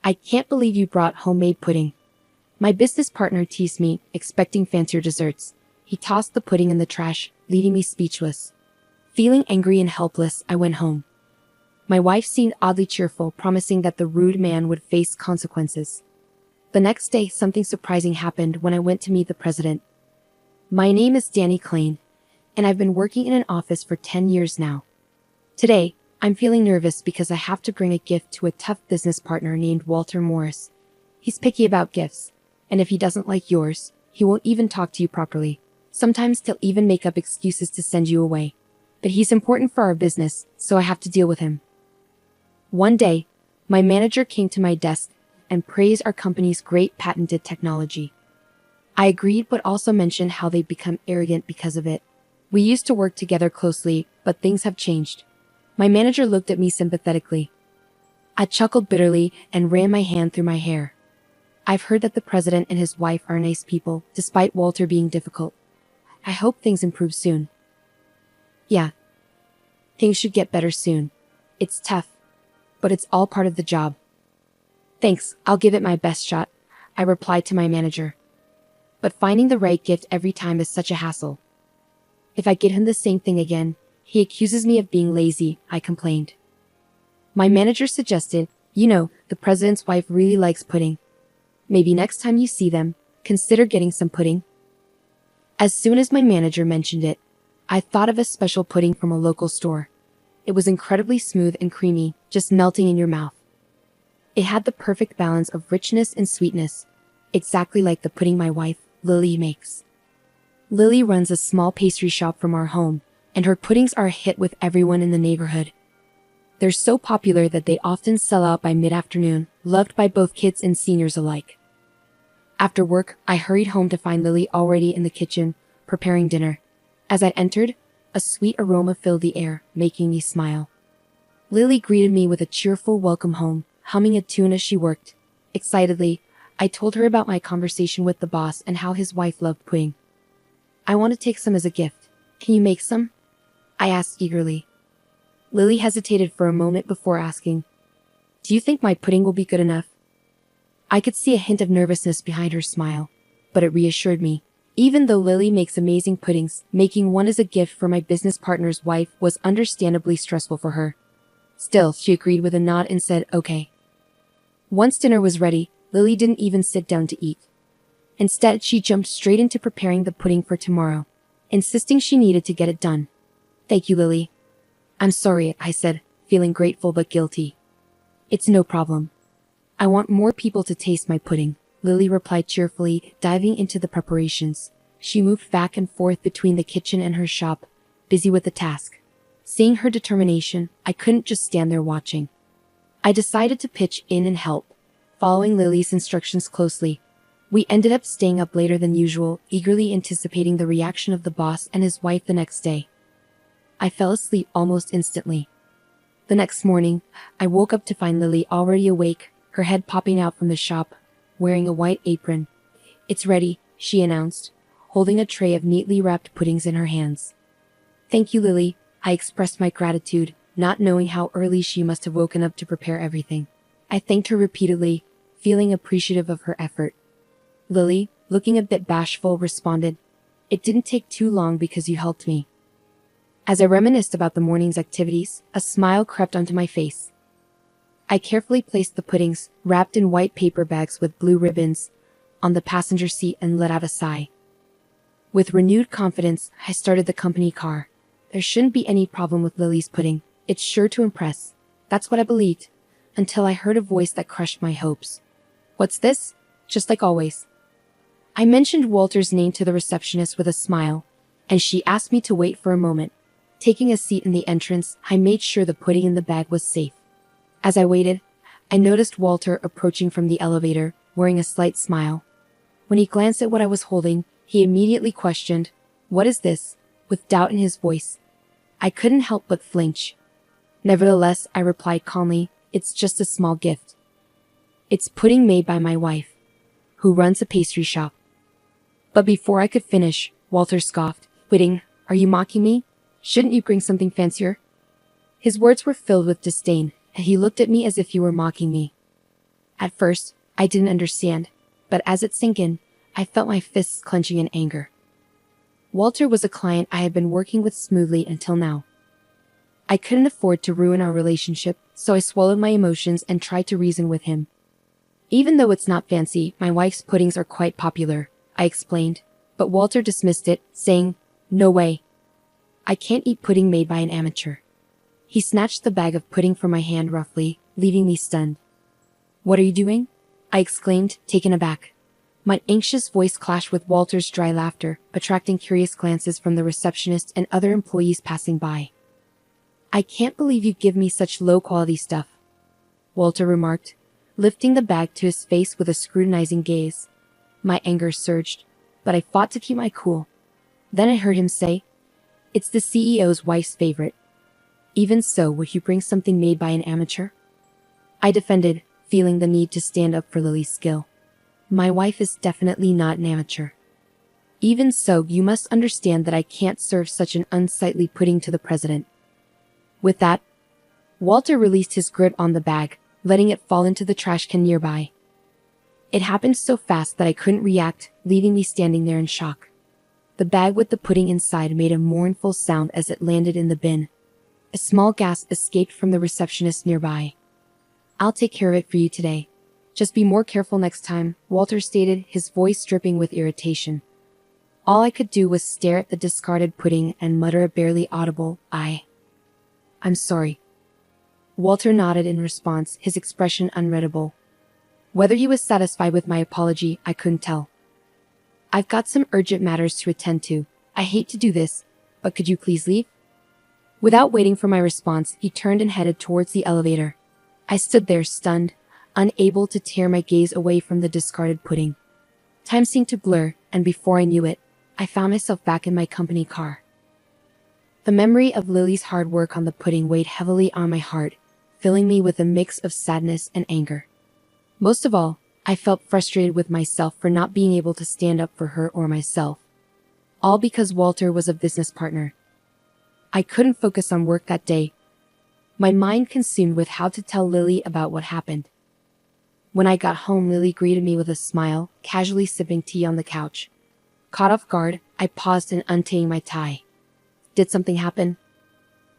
I can't believe you brought homemade pudding. My business partner teased me, expecting fancier desserts. He tossed the pudding in the trash, leaving me speechless. Feeling angry and helpless, I went home. My wife seemed oddly cheerful, promising that the rude man would face consequences. The next day, something surprising happened when I went to meet the president. My name is Danny Klein, and I've been working in an office for 10 years now. Today, I'm feeling nervous because I have to bring a gift to a tough business partner named Walter Morris. He's picky about gifts, and if he doesn't like yours, he won't even talk to you properly. Sometimes he'll even make up excuses to send you away. But he's important for our business, so I have to deal with him. One day, my manager came to my desk and praised our company's great patented technology. I agreed, but also mentioned how they'd become arrogant because of it. We used to work together closely, but things have changed. My manager looked at me sympathetically. I chuckled bitterly and ran my hand through my hair. I've heard that the president and his wife are nice people, despite Walter being difficult. I hope things improve soon. Yeah. Things should get better soon. It's tough, but it's all part of the job. Thanks, I'll give it my best shot, I replied to my manager. But finding the right gift every time is such a hassle. If I get him the same thing again, he accuses me of being lazy, I complained. My manager suggested, the president's wife really likes pudding. Maybe next time you see them, consider getting some pudding. As soon as my manager mentioned it, I thought of a special pudding from a local store. It was incredibly smooth and creamy, just melting in your mouth. It had the perfect balance of richness and sweetness, exactly like the pudding my wife, Lily, makes. Lily runs a small pastry shop from our home, and her puddings are a hit with everyone in the neighborhood. They're so popular that they often sell out by mid-afternoon, loved by both kids and seniors alike. After work, I hurried home to find Lily already in the kitchen, preparing dinner. As I entered, a sweet aroma filled the air, making me smile. Lily greeted me with a cheerful welcome home, humming a tune as she worked. Excitedly, I told her about my conversation with the boss and how his wife loved pudding. I want to take some as a gift. Can you make some? I asked eagerly. Lily hesitated for a moment before asking, Do you think my pudding will be good enough? I could see a hint of nervousness behind her smile, but it reassured me. Even though Lily makes amazing puddings, making one as a gift for my business partner's wife was understandably stressful for her. Still, she agreed with a nod and said, okay. Once dinner was ready, Lily didn't even sit down to eat. Instead, she jumped straight into preparing the pudding for tomorrow, insisting she needed to get it done. Thank you, Lily. I'm sorry, I said, feeling grateful but guilty. It's no problem. I want more people to taste my pudding, Lily replied cheerfully, diving into the preparations. She moved back and forth between the kitchen and her shop, busy with the task. Seeing her determination, I couldn't just stand there watching. I decided to pitch in and help, following Lily's instructions closely. We ended up staying up later than usual, eagerly anticipating the reaction of the boss and his wife the next day. I fell asleep almost instantly. The next morning, I woke up to find Lily already awake, her head popping out from the shop, wearing a white apron. It's ready, she announced, holding a tray of neatly wrapped puddings in her hands. Thank you, Lily, I expressed my gratitude, not knowing how early she must have woken up to prepare everything. I thanked her repeatedly, feeling appreciative of her effort. Lily, looking a bit bashful, responded, It didn't take too long because you helped me. As I reminisced about the morning's activities, a smile crept onto my face. I carefully placed the puddings, wrapped in white paper bags with blue ribbons, on the passenger seat and let out a sigh. With renewed confidence, I started the company car. There shouldn't be any problem with Lily's pudding. It's sure to impress. That's what I believed, until I heard a voice that crushed my hopes. What's this? Just like always. I mentioned Walter's name to the receptionist with a smile, and she asked me to wait for a moment. Taking a seat in the entrance, I made sure the pudding in the bag was safe. As I waited, I noticed Walter approaching from the elevator, wearing a slight smile. When he glanced at what I was holding, he immediately questioned, What is this? With doubt in his voice. I couldn't help but flinch. Nevertheless, I replied calmly, It's just a small gift. It's pudding made by my wife, who runs a pastry shop. But before I could finish, Walter scoffed, Pudding, are you mocking me? Shouldn't you bring something fancier? His words were filled with disdain, and he looked at me as if he were mocking me. At first, I didn't understand, but as it sank in, I felt my fists clenching in anger. Walter was a client I had been working with smoothly until now. I couldn't afford to ruin our relationship, so I swallowed my emotions and tried to reason with him. Even though it's not fancy, my wife's puddings are quite popular, I explained, but Walter dismissed it, saying, "No way. I can't eat pudding made by an amateur." He snatched the bag of pudding from my hand roughly, leaving me stunned. "What are you doing?" I exclaimed, taken aback. My anxious voice clashed with Walter's dry laughter, attracting curious glances from the receptionist and other employees passing by. "I can't believe you give me such low-quality stuff," Walter remarked, lifting the bag to his face with a scrutinizing gaze. My anger surged, but I fought to keep my cool. Then I heard him say, "It's the CEO's wife's favorite. Even so, would you bring something made by an amateur?" I defended, feeling the need to stand up for Lily's skill. "My wife is definitely not an amateur. Even so, you must understand that I can't serve such an unsightly pudding to the president." With that, Walter released his grip on the bag, letting it fall into the trash can nearby. It happened so fast that I couldn't react, leaving me standing there in shock. The bag with the pudding inside made a mournful sound as it landed in the bin. A small gasp escaped from the receptionist nearby. "I'll take care of it for you today. Just be more careful next time," Walter stated, his voice dripping with irritation. All I could do was stare at the discarded pudding and mutter a barely audible, "I'm sorry." Walter nodded in response, his expression unreadable. Whether he was satisfied with my apology, I couldn't tell. "I've got some urgent matters to attend to. I hate to do this, but could you please leave?" Without waiting for my response, he turned and headed towards the elevator. I stood there stunned, unable to tear my gaze away from the discarded pudding. Time seemed to blur, and before I knew it, I found myself back in my company car. The memory of Lily's hard work on the pudding weighed heavily on my heart, filling me with a mix of sadness and anger. Most of all, I felt frustrated with myself for not being able to stand up for her or myself. All because Walter was a business partner. I couldn't focus on work that day, my mind consumed with how to tell Lily about what happened. When I got home, Lily greeted me with a smile, casually sipping tea on the couch. Caught off guard, I paused in untying my tie. "Did something happen?"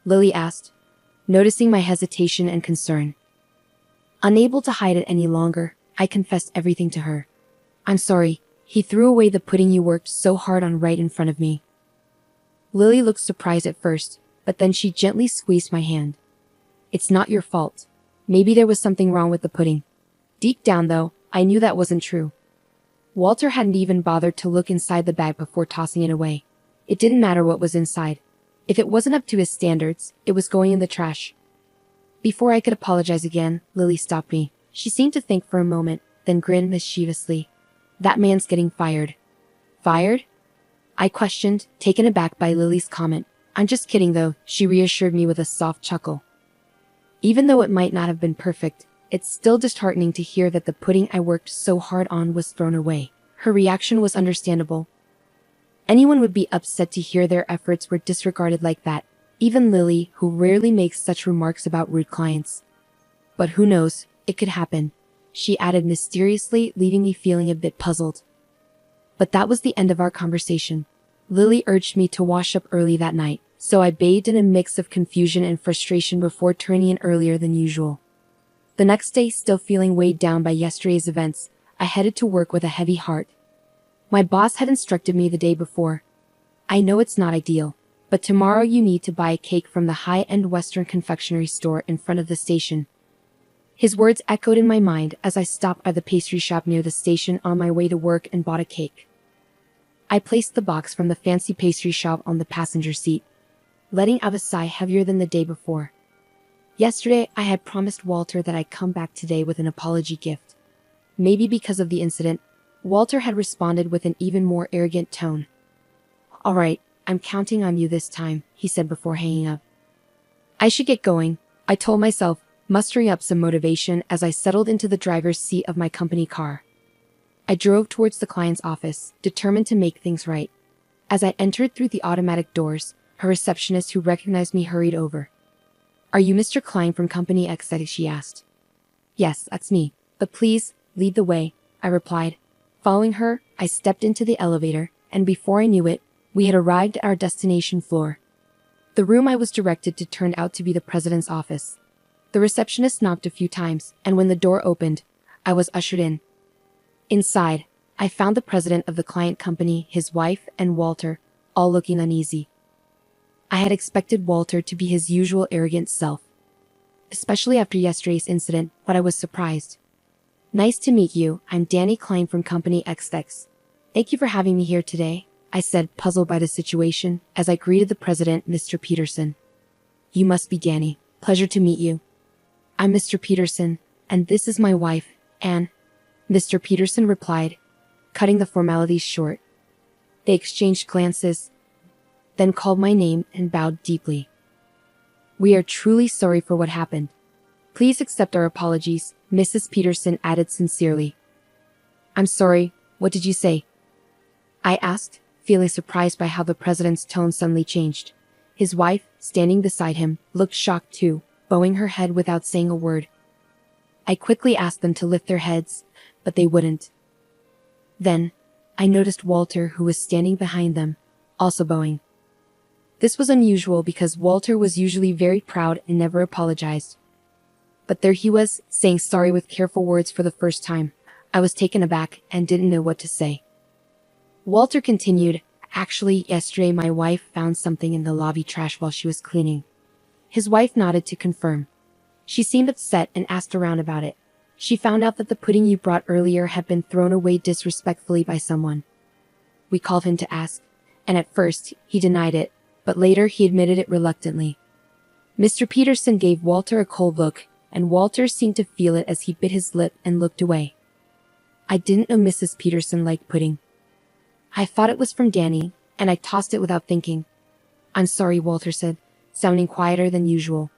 Lily asked, noticing my hesitation and concern. Unable to hide it any longer, I confessed everything to her. "I'm sorry, he threw away the pudding you worked so hard on right in front of me." Lily looked surprised at first, but then she gently squeezed my hand. "It's not your fault. Maybe there was something wrong with the pudding." Deep down, though, I knew that wasn't true. Walter hadn't even bothered to look inside the bag before tossing it away. It didn't matter what was inside. If it wasn't up to his standards, it was going in the trash. Before I could apologize again, Lily stopped me. She seemed to think for a moment, then grinned mischievously. "That man's getting fired." "Fired?" I questioned, taken aback by Lily's comment. "I'm just kidding though," she reassured me with a soft chuckle. Even though it might not have been perfect, it's still disheartening to hear that the pudding I worked so hard on was thrown away. Her reaction was understandable. Anyone would be upset to hear their efforts were disregarded like that, even Lily, who rarely makes such remarks about rude clients. "But who knows, it could happen," she added mysteriously, leaving me feeling a bit puzzled. But that was the end of our conversation. Lily urged me to wash up early that night, so I bathed in a mix of confusion and frustration before turning in earlier than usual. The next day, still feeling weighed down by yesterday's events, I headed to work with a heavy heart. My boss had instructed me the day before. "I know it's not ideal, but tomorrow you need to buy a cake from the high-end Western confectionery store in front of the station." His words echoed in my mind as I stopped by the pastry shop near the station on my way to work and bought a cake. I placed the box from the fancy pastry shop on the passenger seat, letting out a sigh heavier than the day before. Yesterday, I had promised Walter that I'd come back today with an apology gift. Maybe because of the incident, Walter had responded with an even more arrogant tone. "All right, I'm counting on you this time," he said before hanging up. I should get going, I told myself, mustering up some motivation as I settled into the driver's seat of my company car. I drove towards the client's office, determined to make things right. As I entered through the automatic doors, a receptionist who recognized me hurried over. "Are you Mr. Klein from Company X?" she asked. "Yes, that's me. But please, lead the way, I replied. Following her, I stepped into the elevator, and before I knew it, we had arrived at our destination floor. The room I was directed to turned out to be the president's office. The receptionist knocked a few times, and when the door opened, I was ushered in. Inside, I found the president of the client company, his wife, and Walter, all looking uneasy. I had expected Walter to be his usual arrogant self, especially after yesterday's incident, but I was surprised. Nice to meet you, I'm Danny Klein from Company XX. Thank you for having me here today, I said, puzzled by the situation, as I greeted the president, Mr. Peterson. You must be Danny. Pleasure to meet you. I'm Mr. Peterson, and this is my wife, Anne, Mr. Peterson replied, cutting the formalities short. They exchanged glances, then called my name and bowed deeply. We are truly sorry for what happened. Please accept our apologies, Mrs. Peterson added sincerely. I'm sorry, what did you say? I asked, feeling surprised by how the president's tone suddenly changed. His wife, standing beside him, looked shocked too, bowing her head without saying a word. I quickly asked them to lift their heads, but they wouldn't. Then, I noticed Walter, who was standing behind them, also bowing. This was unusual because Walter was usually very proud and never apologized. But there he was, saying sorry with careful words for the first time. I was taken aback and didn't know what to say. Walter continued, actually, yesterday my wife found something in the lobby trash while she was cleaning. His wife nodded to confirm. She seemed upset and asked around about it. She found out that the pudding you brought earlier had been thrown away disrespectfully by someone. We called him to ask, and at first, he denied it, but later he admitted it reluctantly. Mr. Peterson gave Walter a cold look, and Walter seemed to feel it as he bit his lip and looked away. I didn't know Mrs. Peterson liked pudding. I thought it was from Danny, and I tossed it without thinking. I'm sorry, Walter said, sounding quieter than usual.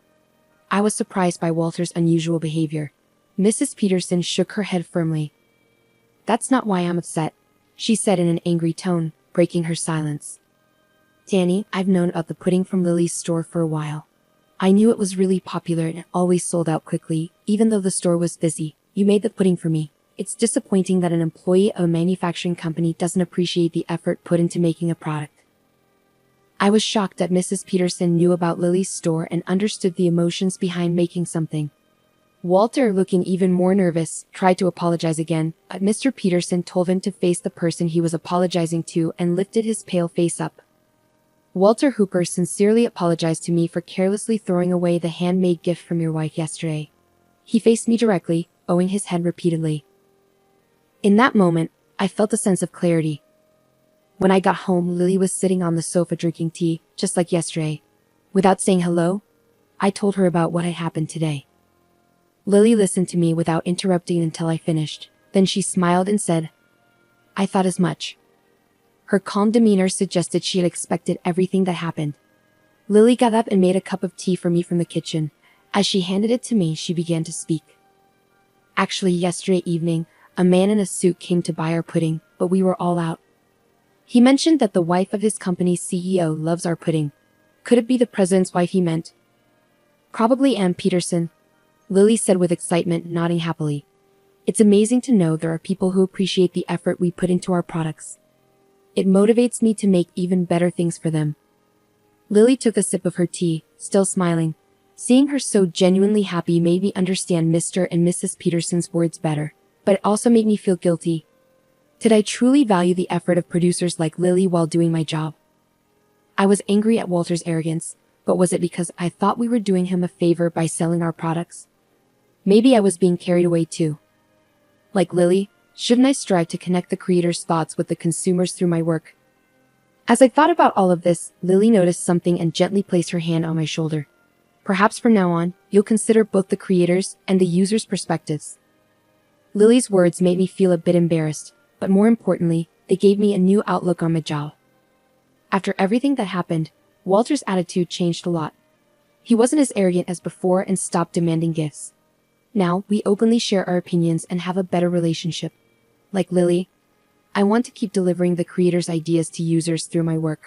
I was surprised by Walter's unusual behavior. Mrs. Peterson shook her head firmly. That's not why I'm upset, she said in an angry tone, breaking her silence. Danny, I've known about the pudding from Lily's store for a while. I knew it was really popular and always sold out quickly, even though the store was busy. You made the pudding for me. It's disappointing that an employee of a manufacturing company doesn't appreciate the effort put into making a product. I was shocked that Mrs. Peterson knew about Lily's store and understood the emotions behind making something. Walter, looking even more nervous, tried to apologize again, but Mr. Peterson told him to face the person he was apologizing to and lifted his pale face up. Walter Hooper sincerely apologized to me for carelessly throwing away the handmade gift from your wife yesterday. He faced me directly, bowing his head repeatedly. In that moment, I felt a sense of clarity. When I got home, Lily was sitting on the sofa drinking tea, just like yesterday. Without saying hello, I told her about what had happened today. Lily listened to me without interrupting until I finished. Then she smiled and said, I thought as much. Her calm demeanor suggested she had expected everything that happened. Lily got up and made a cup of tea for me from the kitchen. As she handed it to me, she began to speak. Actually, yesterday evening, a man in a suit came to buy our pudding, but we were all out. He mentioned that the wife of his company's CEO loves our pudding. Could it be the president's wife he meant? Probably Ann Peterson, Lily said with excitement, nodding happily. It's amazing to know there are people who appreciate the effort we put into our products. It motivates me to make even better things for them. Lily took a sip of her tea, still smiling. Seeing her so genuinely happy made me understand Mr. and Mrs. Peterson's words better, but it also made me feel guilty. Did I truly value the effort of producers like Lily while doing my job? I was angry at Walter's arrogance, but was it because I thought we were doing him a favor by selling our products? Maybe I was being carried away too. Like Lily, shouldn't I strive to connect the creator's thoughts with the consumers through my work? As I thought about all of this, Lily noticed something and gently placed her hand on my shoulder. Perhaps from now on, you'll consider both the creators and the users' perspectives. Lily's words made me feel a bit embarrassed, but more importantly, they gave me a new outlook on my job. After everything that happened, Walter's attitude changed a lot. He wasn't as arrogant as before and stopped demanding gifts. Now, we openly share our opinions and have a better relationship. Like Lily, I want to keep delivering the creator's ideas to users through my work.